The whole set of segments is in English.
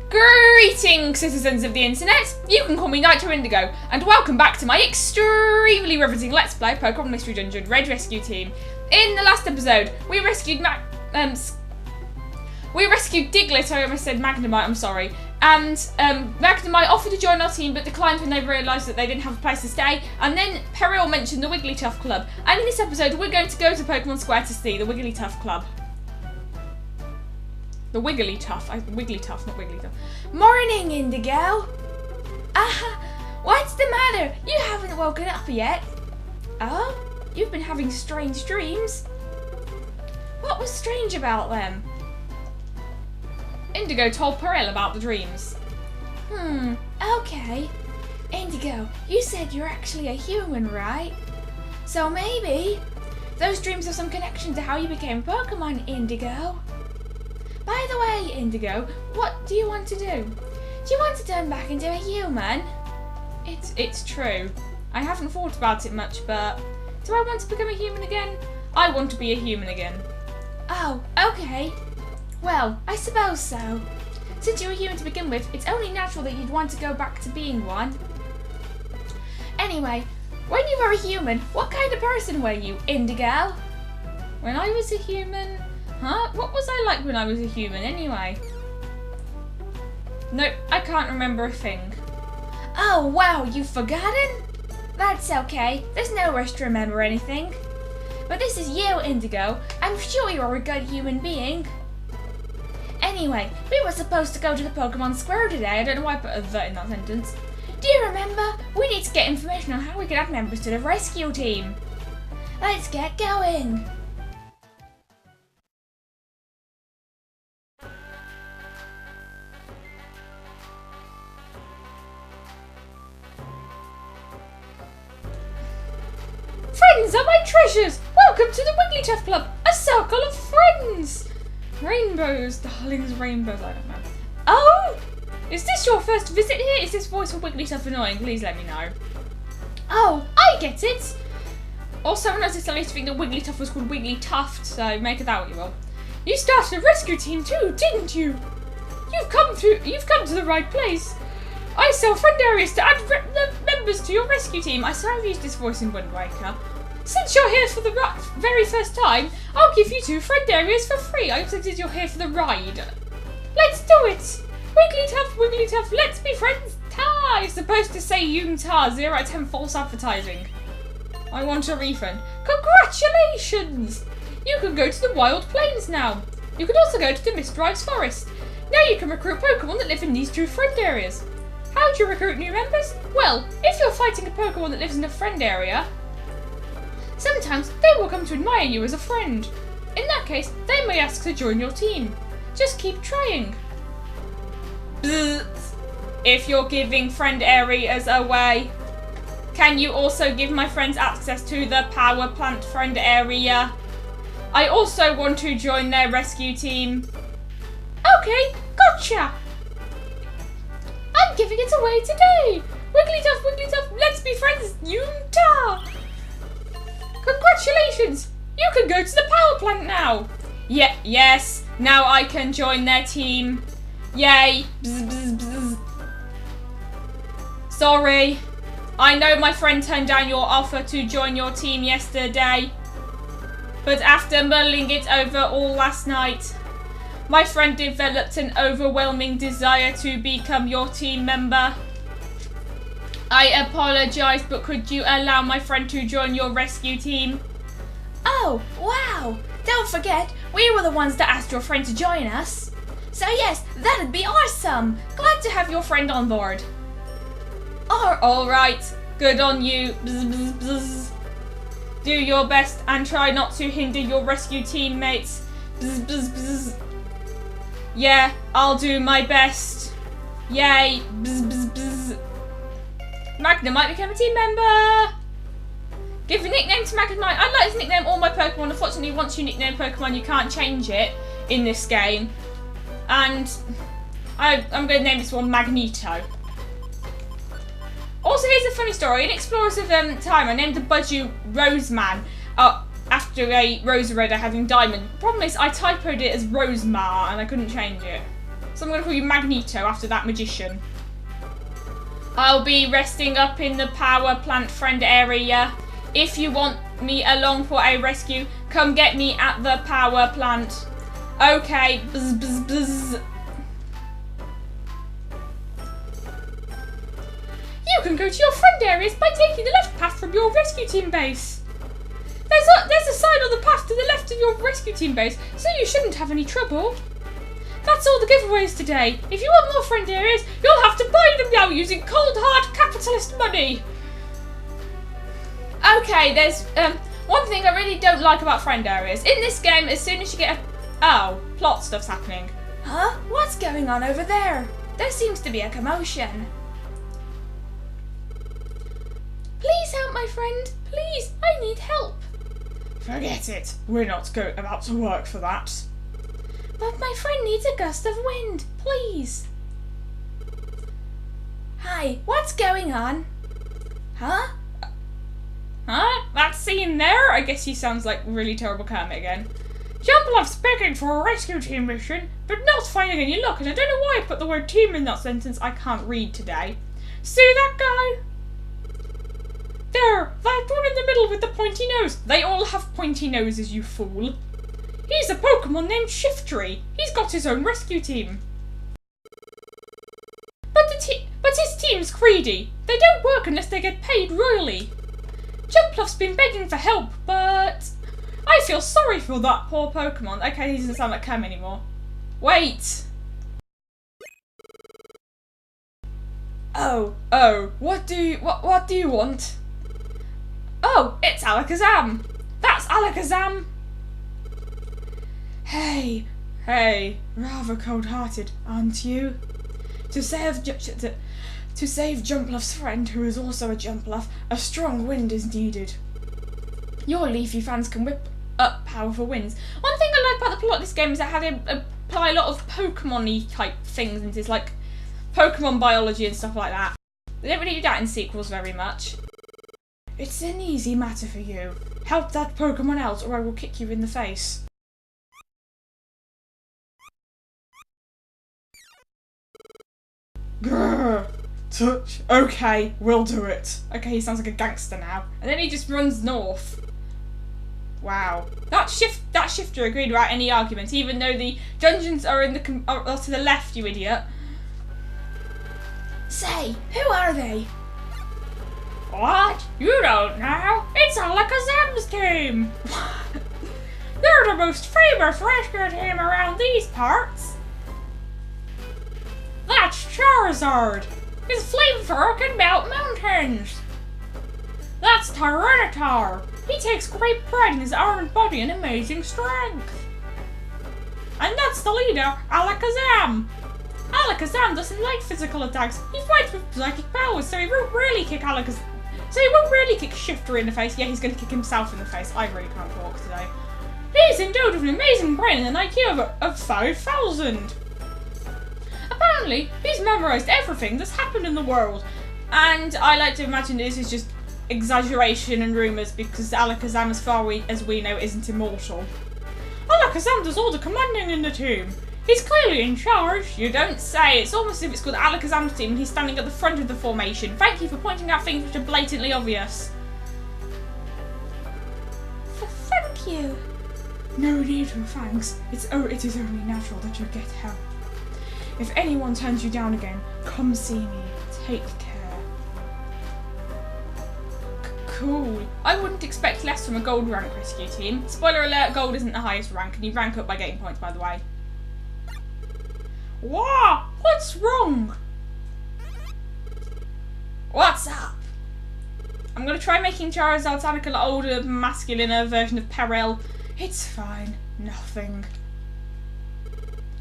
Greetings, citizens of the internet! You can call me Nitro Indigo, and welcome back to my extremely riveting Let's Play Pokémon Mystery Dungeon Raid Rescue Team. In the last episode, we rescued Diglett, I almost said Magnemite, I'm sorry. And Magnemite offered to join our team but declined when they realised that they didn't have a place to stay. And then Peril mentioned the Wigglytuff Club. And in this episode, we're going to go to Pokémon Square to see the Wigglytuff Club. The Wigglytuff, Wigglytuff, not Wigglytuff. Morning, Indigo. What's the matter? You haven't woken up yet. Oh, you've been having strange dreams. What was strange about them? Indigo told Peril about the dreams. Okay. Indigo, you said you're actually a human, right? So maybe those dreams have some connection to how you became Pokemon, Indigo. By the way, Indigo, what do you want to do? Do you want to turn back into a human? It's true. I haven't thought about it much, but do I want to become a human again? I want to be a human again. Oh, okay. Well, I suppose so. Since you're a human to begin with, it's only natural that you'd want to go back to being one. Anyway, when you were a human, what kind of person were you, Indigo? When I was a human... Huh? What was I like when I was a human, anyway? Nope, I can't remember a thing. Oh, wow, you've forgotten? That's okay. There's no rush to remember anything. But this is you, Indigo. I'm sure you're a good human being. Anyway, we were supposed to go to the Pokémon Square today. I don't know why I put a "the" in that sentence. Do you remember? We need to get information on how we can add members to the rescue team. Let's get going. Friends are my treasures! Welcome to the Wigglytuff Club, a circle of friends! Rainbows, darlings, rainbows, I don't know. Oh! Is this your first visit here? Is this voice for Wigglytuff annoying? Please let me know. Oh, I get it! Also, I noticed I used to think that Wigglytuff was called Wigglytuft, so make of that what you will. You started a rescue team too, didn't you? You've come to the right place. I sell friend areas to add members to your rescue team. I swear I've used this voice in Wind Waker. Since you're here for the very first time, I'll give you 2 friend areas for free. I also did you're here for the ride. Let's do it! Wigglytuff, Wigglytuff, let's be friends. Ta! You're supposed to say Ta. 0 out of 10 false advertising. I want a refund. Congratulations! You can go to the Wild Plains now. You can also go to the Mistrise Forest. Now you can recruit Pokemon that live in these 2 friend areas. How do you recruit new members? Well, if you're fighting a Pokemon that lives in a friend area, sometimes they will come to admire you as a friend. In that case, they may ask to join your team. Just keep trying. Bzz. If you're giving friend areas away, can you also give my friends access to the power plant friend area? I also want to join their rescue team. Okay, gotcha. I'm giving it away today. Wigglytuff, Wigglytuff, let's be friends, Yunta. Congratulations! You can go to the power plant now! Yes, now I can join their team. Yay! Bzz, bzz, bzz. Sorry. I know my friend turned down your offer to join your team yesterday. But after mulling it over all last night, my friend developed an overwhelming desire to become your team member. I apologise, but could you allow my friend to join your rescue team? Oh, wow! Don't forget, we were the ones that asked your friend to join us. So yes, that'd be awesome! Glad to have your friend on board. Alright, good on you. Bzz, bzz, bzz. Do your best and try not to hinder your rescue teammates. Bzz, bzz, bzz. Yeah, I'll do my best. Yay! Bzz, bzz, bzz. Magnemite became a team member! Give a nickname to Magnemite. I'd like to nickname all my Pokemon. Unfortunately, once you nickname Pokemon, you can't change it in this game. And I'm going to name this one Magneto. Also, here's a funny story. In Explorers of Time, I named the Budgie Roseman after a Roserade I had in Diamond. The problem is I typoed it as Rosemar and I couldn't change it. So I'm going to call you Magneto after that magician. I'll be resting up in the power plant friend area. If you want me along for a rescue, come get me at the power plant. Okay. Bzz, bzz, bzz. You can go to your friend areas by taking the left path from your rescue team base. There's a sign on the path to the left of your rescue team base, so you shouldn't have any trouble. That's all the giveaways today. If you want more friend areas, you'll have to buy them now using cold hard capitalist money. Okay, there's one thing I really don't like about friend areas. In this game, as soon as you get plot stuff's happening. Huh? What's going on over there? There seems to be a commotion. Please help, my friend. Please, I need help. Forget it. We're not about to work for that. But my friend needs a gust of wind. Please. Hi, what's going on? Huh? Huh? That scene there? I guess he sounds like really terrible Kermit again. Jumpluff's begging for a rescue team mission, but not finding any luck, and I don't know why I put the word team in that sentence. I can't read today. See that guy? There, that one in the middle with the pointy nose. They all have pointy noses, you fool. He's a Pokémon named Shiftry. He's got his own rescue team. But his team's greedy. They don't work unless they get paid royally. Jumpluff's been begging for help, but I feel sorry for that poor Pokémon. Okay, he doesn't sound like Cam anymore. Wait. Oh, what do you want? Oh, it's Alakazam. That's Alakazam. Hey, rather cold-hearted, aren't you? To save Jumpluff's friend, who is also a Jumpluff, a strong wind is needed. Your leafy fans can whip up powerful winds. One thing I like about the plot of this game is that how they apply a lot of Pokemon-y type things into this, like Pokemon biology and stuff like that. They don't really do that in sequels very much. It's an easy matter for you. Help that Pokemon out or I will kick you in the face. Grrr. Touch. Okay, we'll do it. Okay, he sounds like a gangster now. And then he just runs north. Wow. That shifter agreed without any argument, even though the dungeons are are to the left, you idiot. Say, who are they? What? You don't know? It's Alakazam's team! They're the most famous rescue team around these parts! That's Charizard! His flamethrower can melt mountains! That's Tyranitar! He takes great pride in his armored body and amazing strength! And that's the leader, Alakazam! Alakazam doesn't like physical attacks. He fights with psychic powers, so he won't really kick Shiftry in the face. Yeah, he's going to kick himself in the face. I really can't talk today. He's endowed with an amazing brain and an IQ of 5,000. Apparently, he's memorised everything that's happened in the world. And I like to imagine this is just exaggeration and rumours because Alakazam, as far as we know, isn't immortal. Alakazam does all the commanding in the team. He's clearly in charge. You don't say. It's almost as if it's called Alakazam's team and he's standing at the front of the formation. Thank you for pointing out things which are blatantly obvious. Thank you. No need for thanks. It is only natural that you get help. If anyone turns you down again, come see me. Take care. Cool. I wouldn't expect less from a gold rank rescue team. Spoiler alert, gold isn't the highest rank and you rank up by getting points, by the way. Whoa! What's wrong? What's up? I'm going to try making Charizard sound like an older, masculine version of Perel. It's fine. Nothing.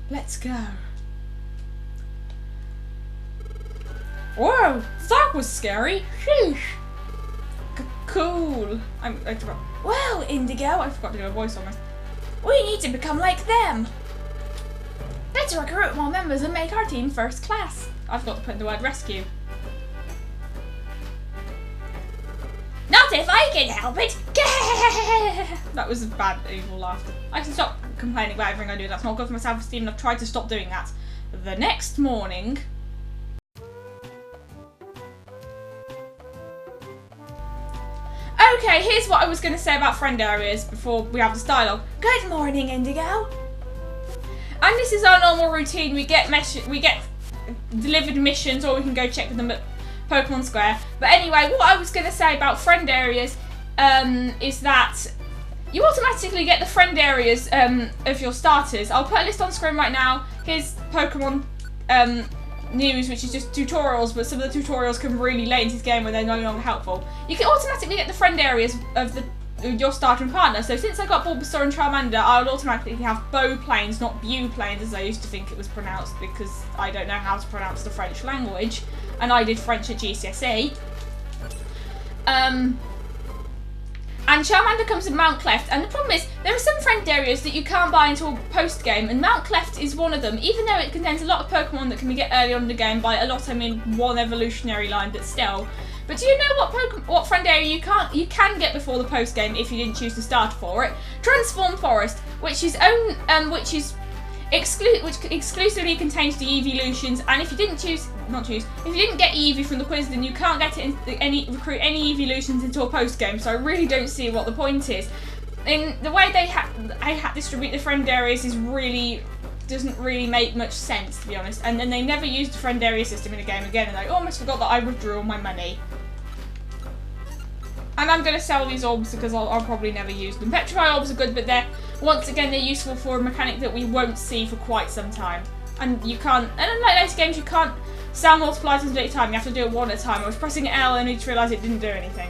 Let's go. Whoa! That was scary. Sheesh. Cool. Well, Indigo, I forgot to do a voice almost. we need to become like them. Let's recruit more members and make our team first class. I forgot to put in the word rescue. Not if I can help it. That was a bad evil laughter. I can stop complaining about everything I do. That's not good for my self-esteem and I've tried to stop doing that. the next morning. Okay, here's what I was going to say about friend areas before we have this dialogue. Good morning, Indigo. And this is our normal routine. We get delivered missions, or we can go check them at Pokemon Square. But anyway, what I was going to say about friend areas is that you automatically get the friend areas of your starters. I'll put a list on screen right now. Here's Pokemon news, which is just tutorials, but some of the tutorials come really late into this game where they're no longer helpful. You can automatically get the friend areas of your starter and partner. So since I got Bulbasaur and Charmander, I would automatically have Beau Plains, not Beau Plains as I used to think it was pronounced, because I don't know how to pronounce the French language, and I did French at GCSE. And Charmander comes in Mount Cleft, and the problem is there are some friend areas that you can't buy until post-game, and Mount Cleft is one of them, even though it contains a lot of Pokemon that can be get early on in the game. By a lot I mean one evolutionary line, but still. But do you know what friend area you can get before the post-game if you didn't choose to start for it? Transform Forest, which exclusively contains the evolutions, and if you didn't if you didn't get Eevee from the quiz, then you can't get it recruit any evolutions until post game. So I really don't see what the point is. In the way they distribute the friend areas doesn't really make much sense, to be honest. And then they never used the friend area system in the game again, and I almost forgot that I withdrew all my money. And I'm going to sell these orbs because I'll probably never use them. Petrify orbs are good, but they're useful for a mechanic that we won't see for quite some time. And unlike later games, you can't sell multiple items at a time. You have to do it one at a time. I was pressing L and I just realised it didn't do anything.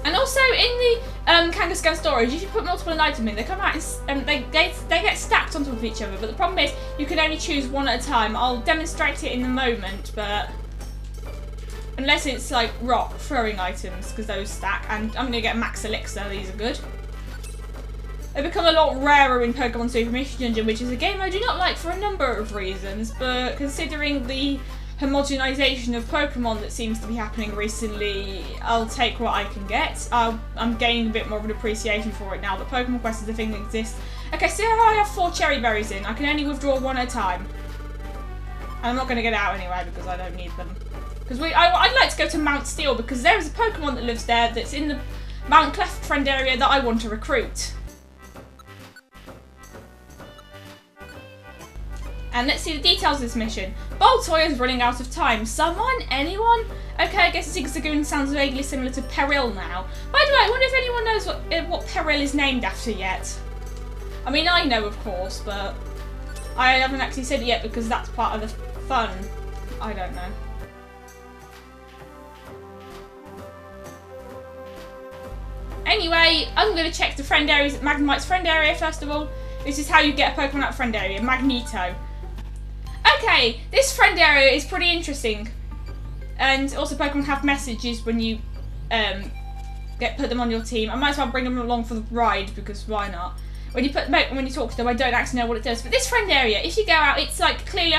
And also in the Kangaskhan storage, if you put multiple items in, they come out and they get stacked on top of each other. But the problem is you can only choose one at a time. I'll demonstrate it in a moment, but unless it's like rock throwing items, because those stack. And I'm going to get Max Elixir, these are good. They become a lot rarer in Pokemon Super Mystery Dungeon, which is a game I do not like for a number of reasons, but considering the homogenization of Pokemon that seems to be happening recently, I'll take what I can get. I'm gaining a bit more of an appreciation for it now that Pokemon Quest is a thing that exists. Okay, so I have 4 cherry berries in. I can only withdraw one at a time. And I'm not going to get out anyway because I don't need them. Because I'd like to go to Mount Steel because there is a Pokemon that lives there that's in the Mount Cleft friend area that I want to recruit. And let's see the details of this mission. Boltoy is running out of time. Someone? Anyone? Okay, I guess Zigzagoon sounds vaguely similar to Peril now. By the way, I wonder if anyone knows what Peril is named after yet. I mean, I know, of course, but I haven't actually said it yet because that's part of the fun. I don't know. Anyway, I'm going to check the friend areas at Magnemite's friend area first of all. This is how you get a Pokemon out of friend area, Magneto. Okay, this friend area is pretty interesting. And also Pokemon have messages when you put them on your team. I might as well bring them along for the ride because why not? When you talk to them, I don't actually know what it does. But this friend area, if you go out, it's like clearly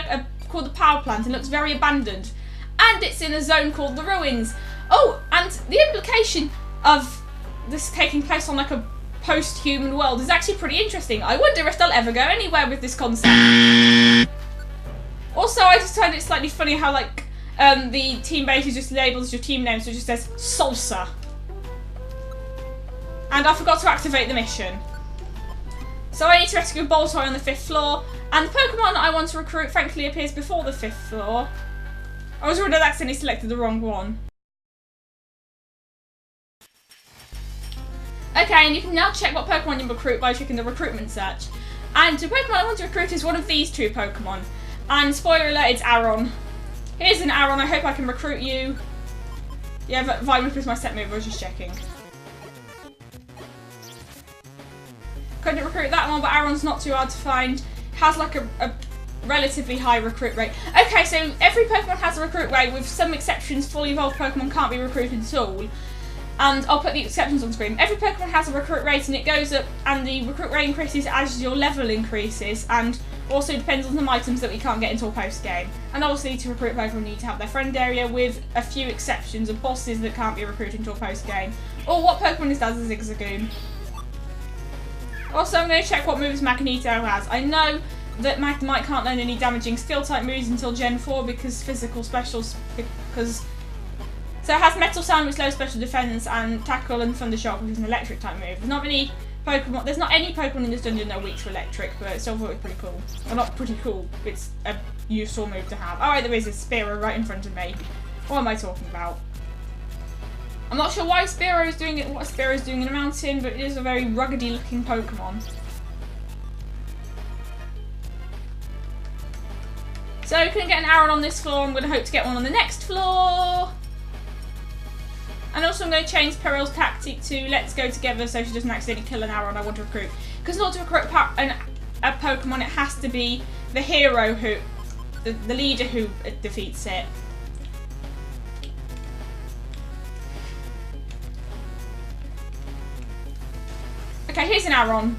called the power plant and looks very abandoned. And it's in a zone called the ruins. Oh, and the implication of this taking place on like a post-human world is actually pretty interesting. I wonder if they'll ever go anywhere with this concept. Also, I just find it slightly funny how like the team base is just labelled as your team name, so it just says Salsa. And I forgot to activate the mission. So I need to rescue a Boltoy on the 5th floor, and the Pokemon I want to recruit frankly appears before the 5th floor. I was worried I'd accidentally selected the wrong one. Okay, and you can now check what Pokemon you recruit by checking the recruitment search. And the Pokemon I want to recruit is one of these 2 Pokemon. And spoiler alert, it's Aron. Here's an Aron, I hope I can recruit you. Yeah, but Vine is my set move, I was just checking. Couldn't recruit that one, but Aron's not too hard to find. Has like a relatively high recruit rate. Okay, so every Pokemon has a recruit rate, with some exceptions. Fully evolved Pokemon can't be recruited at all. And I'll put the exceptions on screen. Every Pokemon has a recruit rate and it goes up, and the recruit rate increases as your level increases, and also depends on some items that we can't get until post-game. And obviously to recruit Pokemon you need to have their friend area, with a few exceptions of bosses that can't be recruited until post-game. Or what Pokemon is does is Zigzagoon. Also, I'm going to check what moves Magneto has. I know that Magnemite can't learn any damaging Steel-type moves until Gen 4 because physical specials... So it has Metal Sound, which is low special defense, and Tackle and Thunder Shock, which is an electric-type move. There's not any Pokemon in this dungeon that are weak to electric, but I still thought it was pretty cool. Well, not pretty cool, it's a useful move to have. Alright, there is a Spearow right in front of me. What am I talking about? I'm not sure why Spearow is doing it, what Spearow is doing in a mountain, but it is a very ruggedy looking Pokemon. So I couldn't get an Aron on this floor, I'm going to hope to get one on the next floor. And also I'm going to change Peril's tactic to let's go together so she doesn't accidentally kill an Aron I want to recruit. Because in order to recruit a Pokemon, it has to be the hero who, the leader who defeats it. Okay, here's an Aron.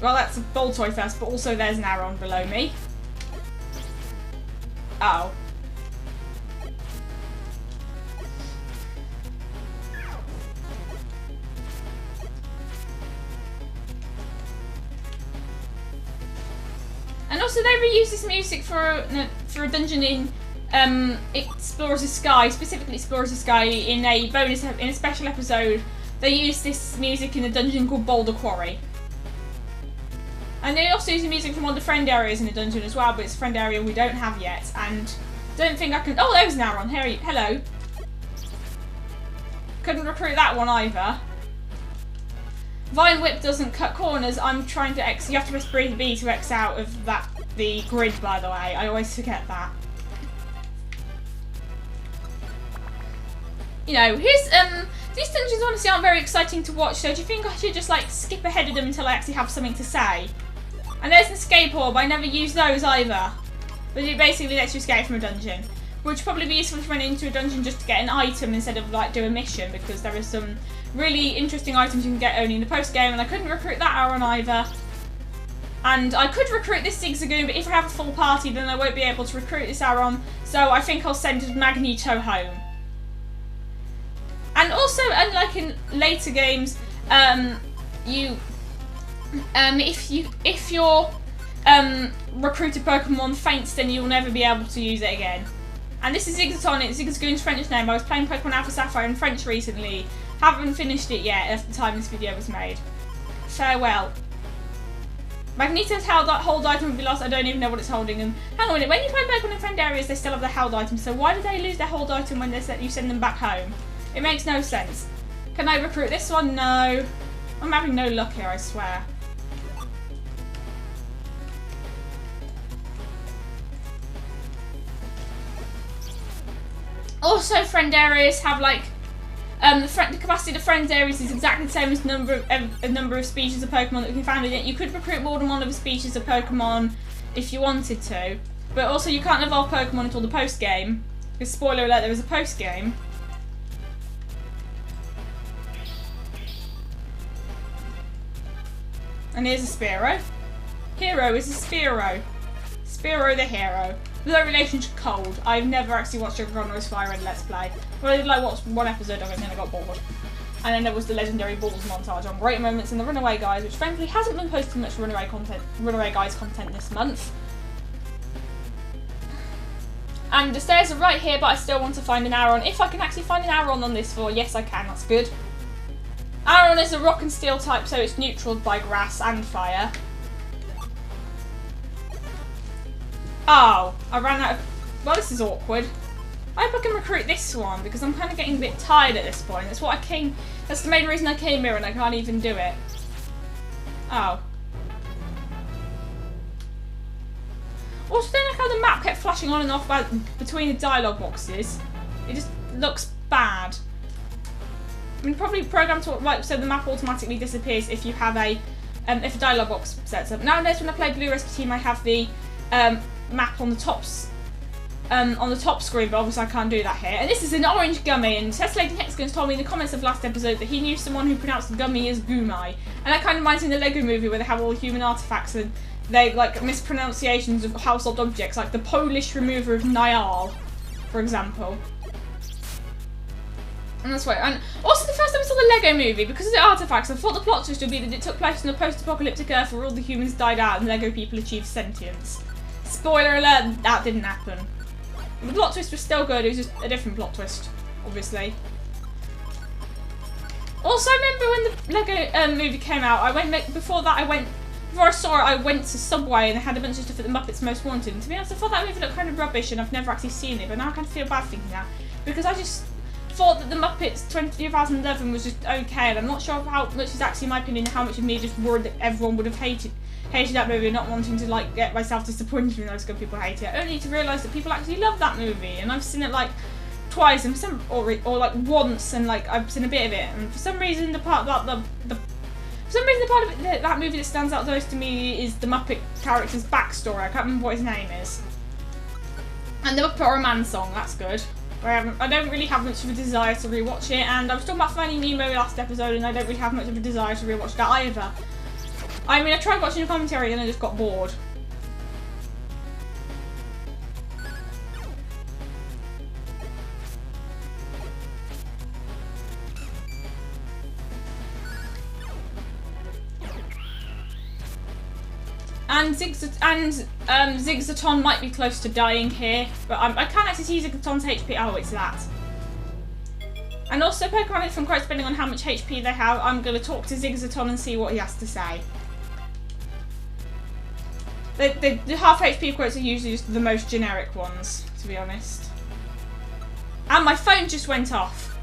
Well, that's a Boltoy first, but also there's an Aron below me. Oh. And also they reused this music for a dungeon in Explorers Sky, specifically Explorers Sky, in a special episode. They used this music in a dungeon called Boulder Quarry. And they also use the music from one of the friend areas in the dungeon as well, but it's a friend area we don't have yet, and don't think I can... Oh, there's an Aron. Hello. Couldn't recruit that one either. Vine Whip doesn't cut corners. I'm trying to X. You have to press B to X out of the grid, by the way. I always forget that. You know, here's these dungeons honestly aren't very exciting to watch, so do you think I should just like skip ahead of them until I actually have something to say? And there's an escape orb. I never use those either. But it basically lets you escape from a dungeon. Which would probably be useful to run into a dungeon just to get an item instead of like do a mission, because there are some really interesting items you can get only in the post game, and I couldn't recruit that Aron either. And I could recruit this Zigzagoon, but if I have a full party then I won't be able to recruit this Aron, so I think I'll send Magneto home. And also, unlike in later games, if your recruited Pokemon faints, then you'll never be able to use it again. And this is Zigzagoon, it's Zigzagoon's French name. I was playing Pokemon Alpha Sapphire in French recently. Haven't finished it yet at the time this video was made. Farewell. Magneto's hold item would be lost. I don't even know what it's holding. And hang on a minute, when you play Pokemon in friend areas, they still have their hold item. So why do they lose their hold item when you send them back home? It makes no sense. Can I recruit this one? No. I'm having no luck here, I swear. Also, friend areas have like the capacity of the friend areas is exactly the same as the number of species of Pokemon that we can find in it. You could recruit more than one of the species of Pokemon if you wanted to, but also you can't evolve Pokemon until the post game. Because spoiler alert, there is a post game. And here's a Spearow. Hero is a Spearow. Spearow the hero. No relation to Cold. I've never actually watched a Chronos Fire in Let's Play. Well, I did like watch one episode of it and then I got bored. And then there was the Legendary Balls montage on Great Moments and the Runaway Guys, which frankly hasn't been posting much Runaway Guys content this month. And the stairs are right here, but I still want to find an Aron. If I can actually find an Aron on this floor, yes I can, that's good. Aron is a rock and steel type, so it's neutraled by grass and fire. Oh, I ran out of... Well, this is awkward. I hope I can recruit this one, because I'm kind of getting a bit tired at this point. That's the main reason I came here, and I can't even do it. Oh. Also, don't like how the map kept flashing on and off between the dialogue boxes. It just looks bad. I mean, probably programmed to like so the map automatically disappears if you have if a dialogue box sets up. Nowadays, when I play Blue Rescue Team, I have the map on the top screen, but obviously I can't do that here. And this is an orange gummy, and Tessellating Hexagons told me in the comments of last episode that he knew someone who pronounced gummy as gumai. And that kind of reminds me of the Lego movie where they have all the human artifacts and they like mispronunciations of household objects, like the Polish remover of Niall, for example. And that's why. And also, the first time I saw the Lego movie, because of the artifacts, I thought the plot twist would be that it took place in a post-apocalyptic Earth where all the humans died out and Lego people achieved sentience. Spoiler alert, that didn't happen. The plot twist was still good, it was just a different plot twist, obviously. Also, I remember when the Lego movie came out, before I saw it, I went to Subway and they had a bunch of stuff at the Muppets Most Wanted. And to be honest, I thought that movie looked kind of rubbish and I've never actually seen it, but now I kind of feel bad thinking that. Because I just thought that the Muppets 2011 was just okay, and I'm not sure how much is actually my opinion, how much of me just worried that everyone would have hated that movie and not wanting to like get myself disappointed when those good people hate it. Only to realise that people actually love that movie, and I've seen it like twice and or like once, and like I've seen a bit of it, and for some reason the part about that movie that stands out the most to me is the Muppet character's backstory. I can't remember what his name is. And the Muppet or a Man song, that's good. I don't really have much of a desire to rewatch it, and I was talking about Finding Nemo last episode, and I don't really have much of a desire to rewatch that either. I mean, I tried watching the commentary and I just got bored. And Zigzaton might be close to dying here, but I can't actually see Zigzaton's HP. Oh, it's that. And also, Pokemon different quotes depending on how much HP they have. I'm going to talk to Zigzaton and see what he has to say. The half HP quotes are usually just the most generic ones, to be honest. And my phone just went off.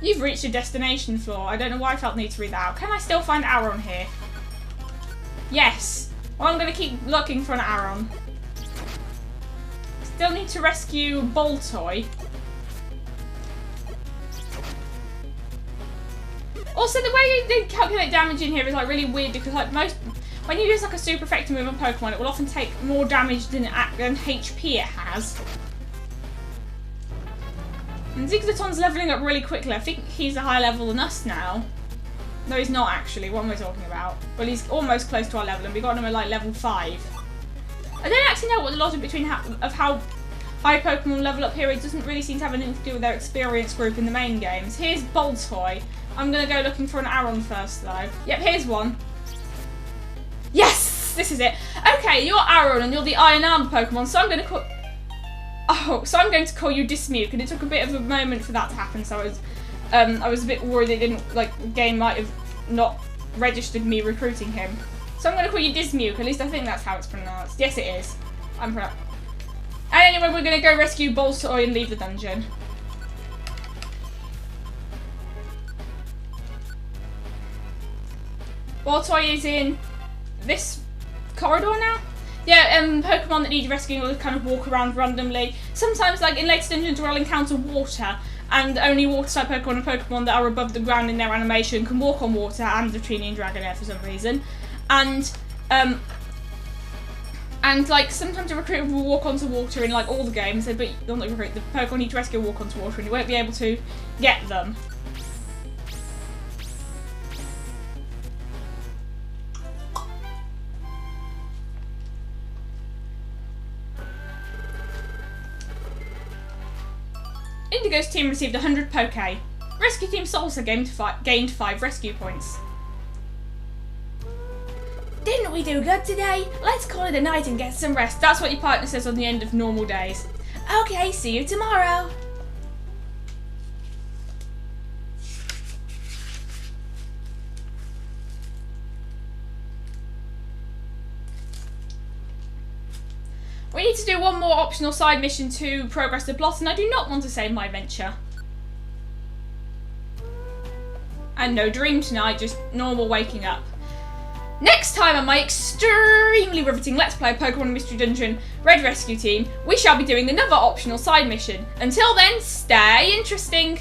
You've reached your destination floor. I don't know why I felt the need to read that out. Can I still find Aron here? Yes. Well, I'm going to keep looking for an Aron. Still need to rescue Boltoy. Also, the way they calculate damage in here is like really weird because like when you use like a super effective move on Pokemon, it will often take more damage than HP it has. And Zigzaton's levelling up really quickly. I think he's a higher level than us now. No, he's not actually. What am I talking about? Well, he's almost close to our level, and we got him at like level 5. I don't actually know what the logic between how high Pokemon level up here. It doesn't really seem to have anything to do with their experience group in the main games. Here's Boltoy. I'm going to go looking for an Aron first, though. Yep, here's one. Yes! This is it. Okay, you're Aron, and you're the Iron Arm Pokemon, so I'm going to call... Oh, so I'm going to call you Dismukes, and it took a bit of a moment for that to happen, so I was a bit worried it didn't, like, the game might have not registered me recruiting him. So I'm going to call you Dismukes, at least I think that's how it's pronounced. Yes, it is. And anyway, we're going to go rescue Boltoy and leave the dungeon. Boltoy is in this corridor now. Yeah, Pokemon that need rescuing will kind of walk around randomly. Sometimes, like in later dungeons, where I'll encounter water, and only water-type Pokemon and Pokemon that are above the ground in their animation can walk on water, and the Trini and Dragonair for some reason. And like sometimes a recruiter will walk onto water in like all the games, but not the recruit. The Pokemon need to rescue walk onto water, and you won't be able to get them. Indigo's team received 100 Poke. Rescue Team Salsa gained 5 rescue points. Didn't we do good today? Let's call it a night and get some rest. That's what your partner says on the end of normal days. Okay, see you tomorrow. We need to do one more optional side mission to progress the plot, and I do not want to save my adventure. And no dream tonight, just normal waking up. Next time on my extremely riveting Let's Play Pokemon Mystery Dungeon Red Rescue Team, we shall be doing another optional side mission. Until then, stay interesting!